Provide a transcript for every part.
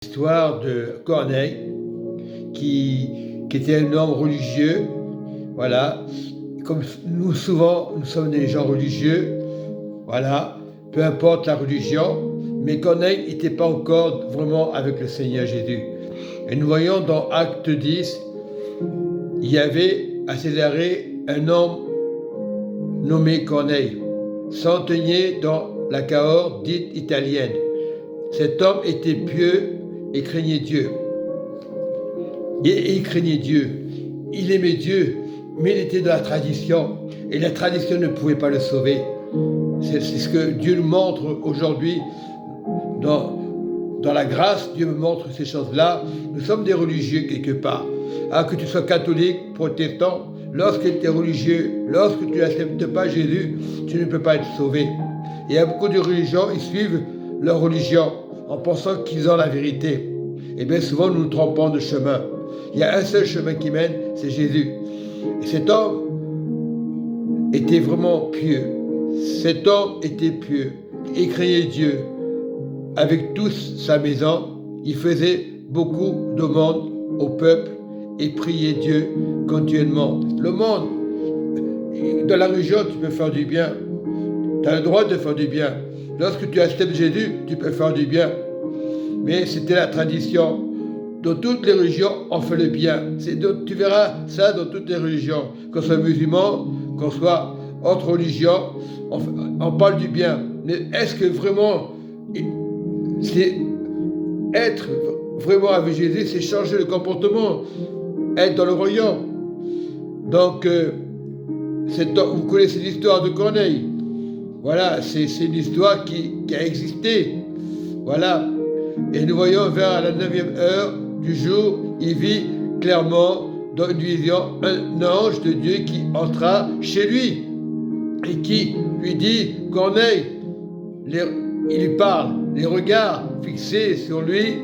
L'histoire de Corneille, qui était un homme religieux, voilà. Comme nous, souvent, nous sommes des gens religieux, voilà, peu importe la religion, mais Corneille n'était pas encore vraiment avec le Seigneur Jésus. Et nous voyons dans Acte 10, il y avait à Césarée un homme nommé Corneille, centenier dans la Cahors dite italienne. Cet homme était pieux et craignait Dieu. Et il craignait Dieu. Il aimait Dieu, mais il était dans la tradition. Et la tradition ne pouvait pas le sauver. C'est ce que Dieu nous montre aujourd'hui. Dans la grâce, Dieu me montre ces choses-là. Nous sommes des religieux quelque part. Que tu sois catholique, protestant, lorsque tu es religieux, lorsque tu n'acceptes pas Jésus, tu ne peux pas être sauvé. Et il y a beaucoup de religions, ils suivent leur religion en pensant qu'ils ont la vérité. Et bien souvent, nous nous trompons de chemin. Il y a un seul chemin qui mène, c'est Jésus. Et cet homme était vraiment pieux. Cet homme était pieux. Il craignait Dieu. Avec toute sa maison, il faisait beaucoup de monde au peuple et priait Dieu continuellement. Le monde, dans la religion, tu peux faire du bien. Tu as le droit de faire du bien. Lorsque tu acceptes Jésus, tu peux faire du bien. Mais c'était la tradition. Dans toutes les religions, on fait le bien. Tu verras ça dans toutes les religions. Qu'on soit musulman, qu'on soit autre religion, on parle du bien. Mais est-ce que vraiment, c'est être vraiment avec Jésus, c'est changer le comportement, être dans le royaume. Donc, vous connaissez l'histoire de Corneille. Voilà, c'est une histoire qui a existé. Voilà. Et nous voyons vers la 9e heure du jour, il vit clairement dans une vision un ange de Dieu qui entra chez lui et qui lui dit, Corneille, il lui parle, les regards fixés sur lui,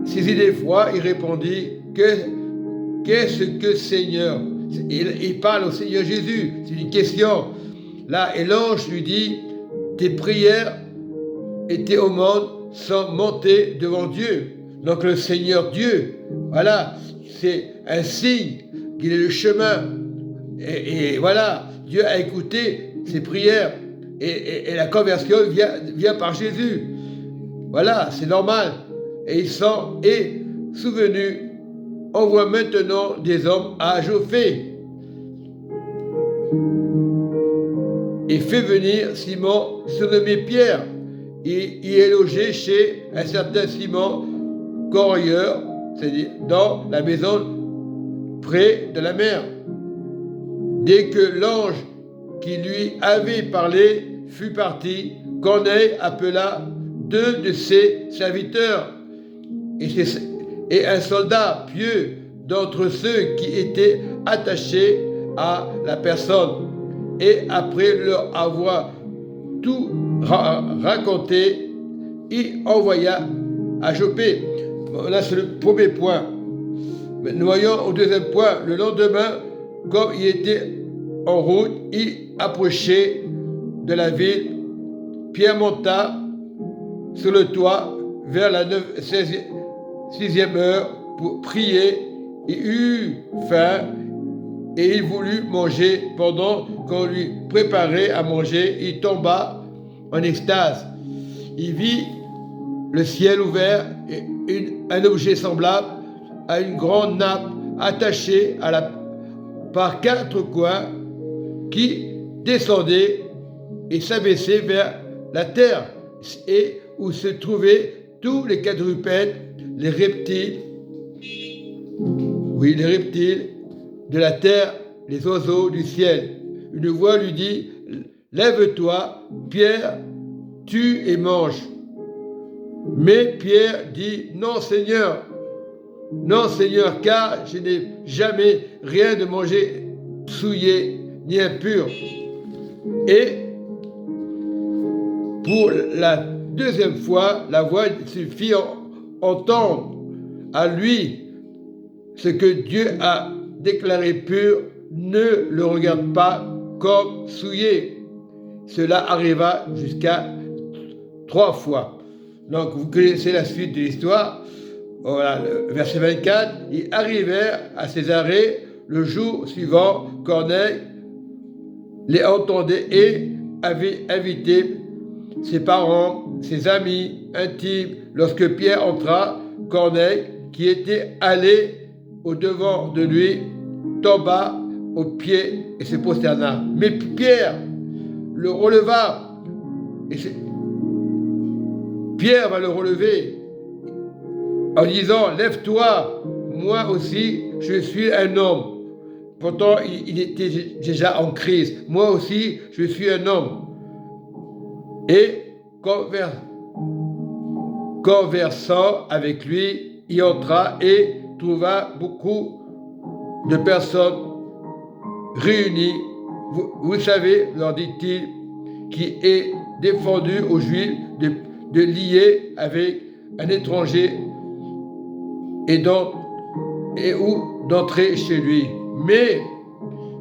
saisi d'effroi, il répondit, qu'est-ce que Seigneur? Il parle au Seigneur Jésus, c'est une question. Là, et l'ange lui dit, tes prières étaient au monde sans monter devant Dieu. Donc le Seigneur Dieu, voilà, c'est un signe qu'il est le chemin. Et voilà, Dieu a écouté ses prières. Et la conversion vient par Jésus. Voilà, c'est normal. Et ils sont souvenus. On voit maintenant des hommes à Jophé. Et fait venir Simon, surnommé Pierre. Et il est logé chez un certain Simon, corroyeur, c'est-à-dire dans la maison près de la mer. Dès que l'ange qui lui avait parlé fut parti, Corneille appela 2 de ses serviteurs et un soldat pieux d'entre ceux qui étaient attachés à la personne. Et après leur avoir tout raconté, il envoya à Joppé. Là, c'est le premier point. Mais nous voyons au deuxième point, le lendemain, comme il était en route, il approchait de la ville. Pierre monta sur le toit vers la 6e heure pour prier. Il eut faim et il voulut manger. Pendant qu'on lui préparait à manger, il tomba en extase. Il vit le ciel ouvert et un objet semblable à une grande nappe attachée par 4 coins qui descendait et s'abaissait vers la terre et où se trouvaient tous les quadrupèdes, les reptiles de la terre, les oiseaux du ciel. Une voix lui dit, lève-toi, Pierre, tue et mange. Mais Pierre dit, non Seigneur, car je n'ai jamais rien de manger souillé ni impur. Et pour la deuxième fois, la voix se fit entendre à lui ce que Dieu a déclaré pur, ne le regarde pas comme souillé. Cela arriva jusqu'à 3 fois. Donc vous connaissez la suite de l'histoire. Voilà, le verset 24, ils arrivèrent à Césarée le jour suivant. Corneille les entendait et avait invité ses parents, ses amis intimes. Lorsque Pierre entra, Corneille, qui était allé au-devant de lui, tomba aux pieds et se prosterna. Mais Pierre le releva. Et Pierre va le relever en disant, lève-toi, moi aussi je suis un homme. Pourtant, il était déjà en crise. Moi aussi, je suis un homme. Et conversant avec lui, il entra et trouva beaucoup de personnes réunies. Vous savez, leur dit-il, qui est défendu aux Juifs de lier avec un étranger et ou d'entrer chez lui. Mais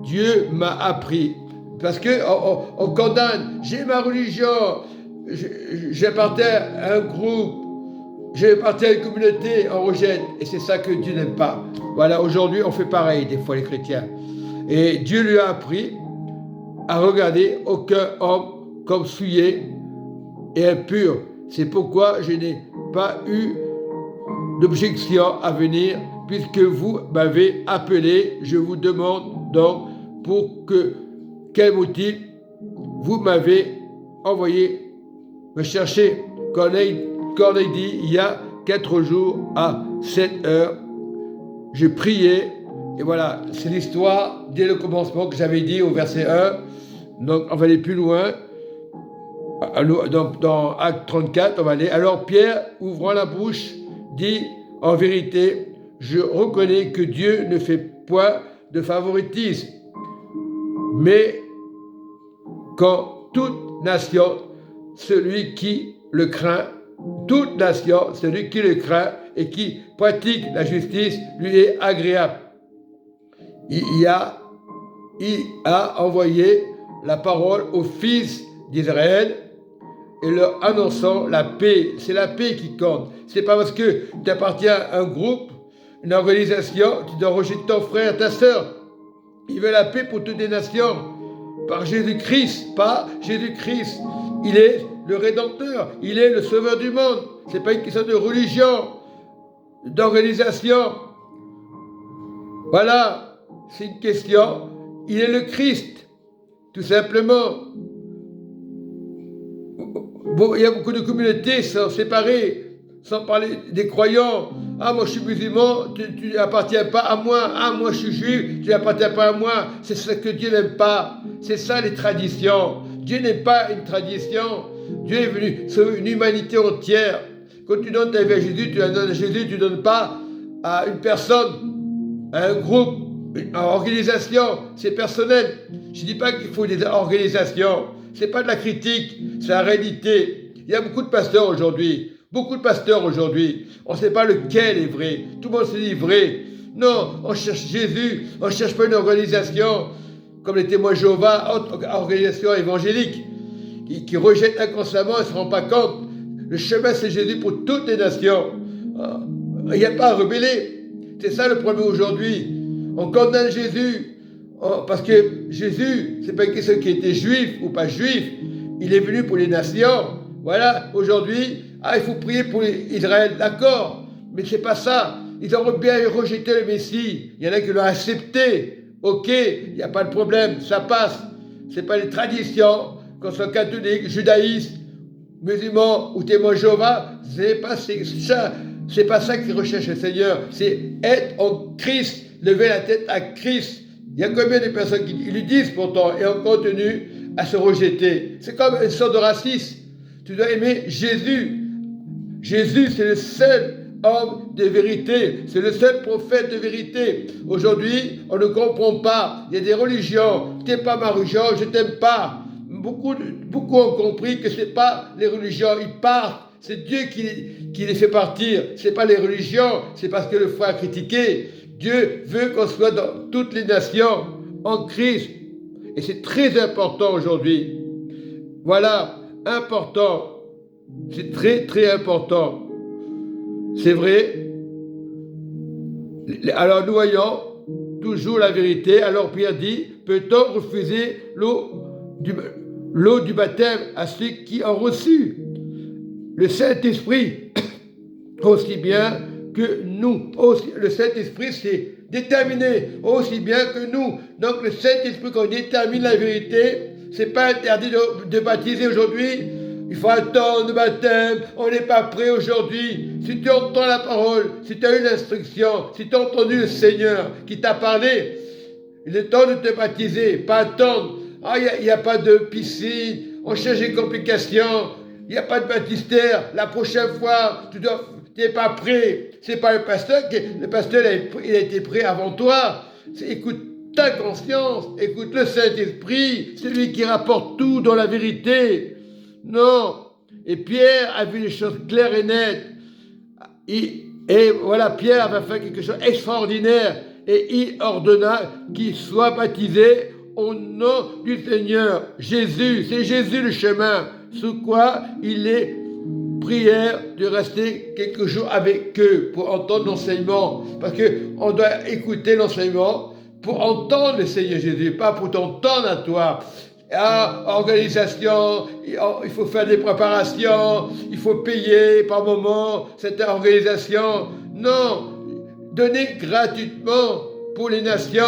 Dieu m'a appris, parce qu'on condamne, j'ai ma religion, j'appartiens à un groupe, j'appartiens à une communauté, on rejette, et c'est ça que Dieu n'aime pas. Voilà, aujourd'hui on fait pareil des fois les chrétiens. Et Dieu lui a appris à regarder aucun homme comme souillé et impur. C'est pourquoi je n'ai pas eu d'objection à venir, puisque vous m'avez appelé. Je vous demande donc pour quel motif vous m'avez envoyé me chercher. Corneille dit, il y a 4 jours à 7 heures, je priais, et voilà, c'est l'histoire dès le commencement que j'avais dit au verset 1. Donc on va aller plus loin. Dans Acte 34, on va aller. Alors Pierre, ouvrant la bouche, dit, en vérité, je reconnais que Dieu ne fait point de favoritisme, mais quand toute nation, celui qui le craint, toute nation, celui qui le craint et qui pratique la justice, lui est agréable. Il a envoyé la parole aux fils d'Israël et leur annonçant la paix. C'est la paix qui compte. C'est pas parce que tu appartiens à un groupe, une organisation, tu dois rejeter ton frère, ta sœur. Il veut la paix pour toutes les nations. Par Jésus-Christ, pas Jésus-Christ. Il est le Rédempteur, il est le Sauveur du monde. C'est pas une question de religion, d'organisation. Voilà, c'est une question. Il est le Christ, tout simplement. Bon, il y a beaucoup de communautés sont séparées, sans parler des croyants. Ah, moi je suis musulman, tu n'appartiens pas à moi. Ah, moi je suis juif, tu n'appartiens pas à moi. C'est ce que Dieu n'aime pas. C'est ça les traditions. Dieu n'aime pas une tradition. Dieu est venu sauver une humanité entière. Quand tu donnes ta vie à Jésus, tu la donnes à Jésus, tu ne donnes pas à une personne, à un groupe, à une organisation. C'est personnel. Je ne dis pas qu'il faut des organisations. Ce n'est pas de la critique, c'est la réalité. Il y a beaucoup de pasteurs aujourd'hui. Beaucoup de pasteurs aujourd'hui. On ne sait pas lequel est vrai. Tout le monde se dit vrai. Non, on cherche Jésus. On ne cherche pas une organisation comme les témoins de Jéhovah, autre organisation évangélique, qui rejette inconsciemment et ne se rend pas compte. Le chemin, c'est Jésus pour toutes les nations. Il n'y a pas à rebeller. C'est ça le problème aujourd'hui. On condamne Jésus. Parce que Jésus, c'est pas une question qui était juif ou pas juif. Il est venu pour les nations. Voilà, aujourd'hui, il faut prier pour Israël, d'accord. Mais c'est pas ça. Ils ont bien rejeté le Messie. Il y en a qui l'ont accepté. Ok, il n'y a pas de problème, ça passe. C'est pas les traditions, qu'on soit catholique, judaïste, musulman ou témoin de Jéhovah. C'est pas ça qui recherche le Seigneur. C'est être en Christ, lever la tête à Christ. Il y a combien de personnes qui lui disent pourtant et ont continué à se rejeter. C'est comme une sorte de racisme. Tu dois aimer Jésus. Jésus, c'est le seul homme de vérité. C'est le seul prophète de vérité. Aujourd'hui, on ne comprend pas. Il y a des religions. Tu n'es pas ma religion, je ne t'aime pas. Beaucoup ont compris que ce n'est pas les religions. Ils partent. C'est Dieu qui les fait partir. Ce n'est pas les religions. C'est parce que le frère a critiqué. Dieu veut qu'on soit dans toutes les nations en Christ. Et c'est très important aujourd'hui. Voilà, important. C'est très, très important. C'est vrai. Alors nous voyons toujours la vérité. Alors Pierre dit, peut-on refuser l'eau du baptême à ceux qui ont reçu le Saint-Esprit aussi bien que nous? Le Saint-Esprit, c'est déterminé aussi bien que nous. Donc le Saint-Esprit, quand on détermine la vérité, c'est pas interdit de baptiser aujourd'hui. Il faut attendre le baptême, on n'est pas prêt aujourd'hui. Si tu entends la parole, si tu as eu l'instruction, si tu as entendu le Seigneur qui t'a parlé, il est temps de te baptiser, pas attendre. Ah, il n'y a pas de piscine, on cherche des complications, il n'y a pas de baptistère, la prochaine fois, tu n'es pas prêt. C'est pas le pasteur, il a été prêt avant toi. Écoute ta conscience, écoute le Saint-Esprit, c'est lui qui rapporte tout dans la vérité. Non. Et Pierre a vu les choses claires et nettes. Et voilà, Pierre avait fait quelque chose d'extraordinaire. Et il ordonna qu'il soit baptisé au nom du Seigneur Jésus. C'est Jésus le chemin. Sous quoi il est prière de rester quelques jours avec eux pour entendre l'enseignement. Parce qu'on doit écouter l'enseignement pour entendre le Seigneur Jésus, pas pour t'entendre à toi. Ah, organisation, il faut faire des préparations, il faut payer par moment cette organisation. Non, donner gratuitement pour les nations.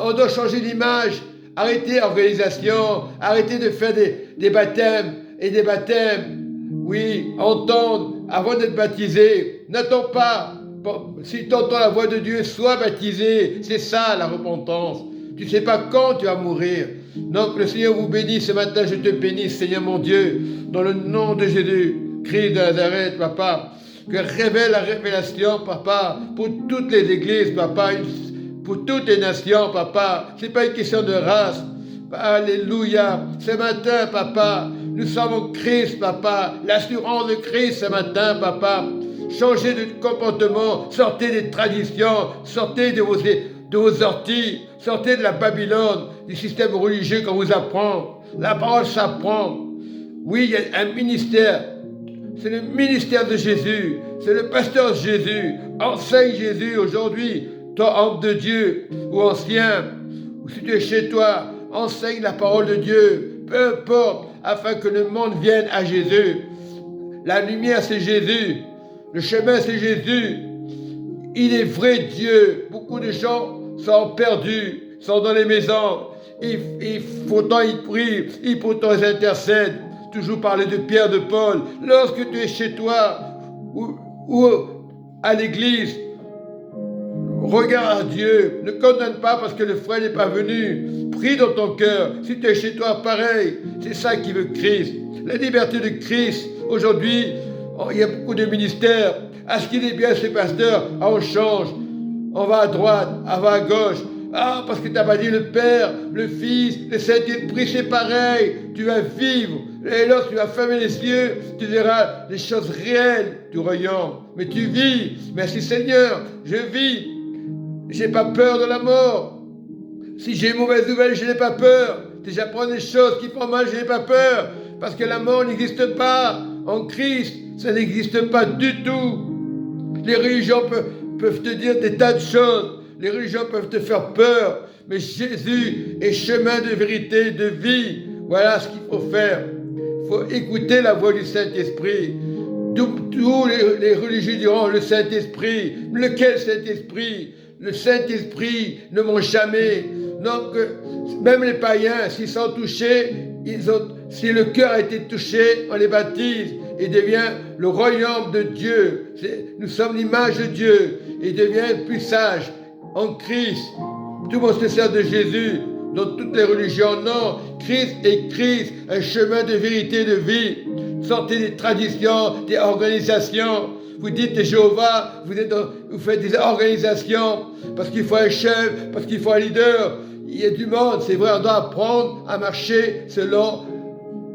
On doit changer d'image. Arrêtez l'organisation, arrêtez de faire des baptêmes et des baptêmes. Oui, entendre avant d'être baptisé. N'attends pas. Si tu entends la voix de Dieu, sois baptisé. C'est ça la repentance. Tu ne sais pas quand tu vas mourir. Donc le Seigneur vous bénisse ce matin, je te bénis, Seigneur mon Dieu, dans le nom de Jésus, Christ de Nazareth, papa, que révèle la révélation, papa, pour toutes les églises, papa, pour toutes les nations, papa. Ce n'est pas une question de race. Alléluia. Ce matin, papa, nous sommes en Christ, papa. L'assurance de Christ ce matin, papa. Changez de comportement, sortez des traditions, sortez de vos orties, sortez de la Babylone, du système religieux qu'on vous apprend. La parole s'apprend. Oui, il y a un ministère. C'est le ministère de Jésus. C'est le pasteur Jésus. Enseigne Jésus aujourd'hui. Toi, homme de Dieu ou ancien, ou si tu es chez toi, enseigne la parole de Dieu. Peu importe, afin que le monde vienne à Jésus. La lumière, c'est Jésus. Le chemin, c'est Jésus. Il est vrai Dieu. Beaucoup de gens sont perdus, sont dans les maisons. Pourtant, ils prient, pourtant, ils intercèdent. Toujours parler de Pierre, de Paul. Lorsque tu es chez toi ou à l'église, regarde à Dieu. Ne condamne pas parce que le frère n'est pas venu. Prie dans ton cœur. Si tu es chez toi, pareil. C'est ça qui veut Christ. La liberté de Christ. Aujourd'hui, il y a beaucoup de ministères. Est-ce qu'il est bien ce pasteur? Ah, on change. On va à droite, on va à gauche. Ah, parce que tu n'as pas dit le Père, le Fils, le Saint-Esprit, c'est pareil. Tu vas vivre. Et lorsque tu vas fermer les yeux, tu verras les choses réelles du royaume. Mais tu vis. Merci Seigneur, je vis. Je n'ai pas peur de la mort. Si j'ai une mauvaise nouvelle, je n'ai pas peur. Si j'apprends des choses qui font mal, je n'ai pas peur. Parce que la mort n'existe pas. En Christ, ça n'existe pas du tout. Les religions peuvent te dire des tas de choses. Les religions peuvent te faire peur. Mais Jésus est chemin de vérité, de vie. Voilà ce qu'il faut faire. Il faut écouter la voix du Saint-Esprit. Tous les religieux diront le Saint-Esprit. Lequel Saint-Esprit? Le Saint-Esprit ne ment jamais. Donc, même les païens, s'ils sont touchés, si le cœur a été touché, on les baptise et devient le royaume de Dieu. Nous sommes l'image de Dieu et devient plus sage en Christ. Tout le monde se sert de Jésus dans toutes les religions. Non, Christ est Christ, un chemin de vérité, de vie. Sortez des traditions, des organisations. Vous dites Jéhovah, vous faites des organisations parce qu'il faut un chef, parce qu'il faut un leader. Il y a du monde, c'est vrai, on doit apprendre à marcher selon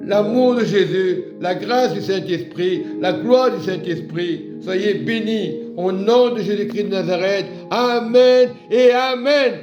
l'amour de Jésus, la grâce du Saint-Esprit, la gloire du Saint-Esprit. Soyez bénis au nom de Jésus-Christ de Nazareth. Amen et Amen.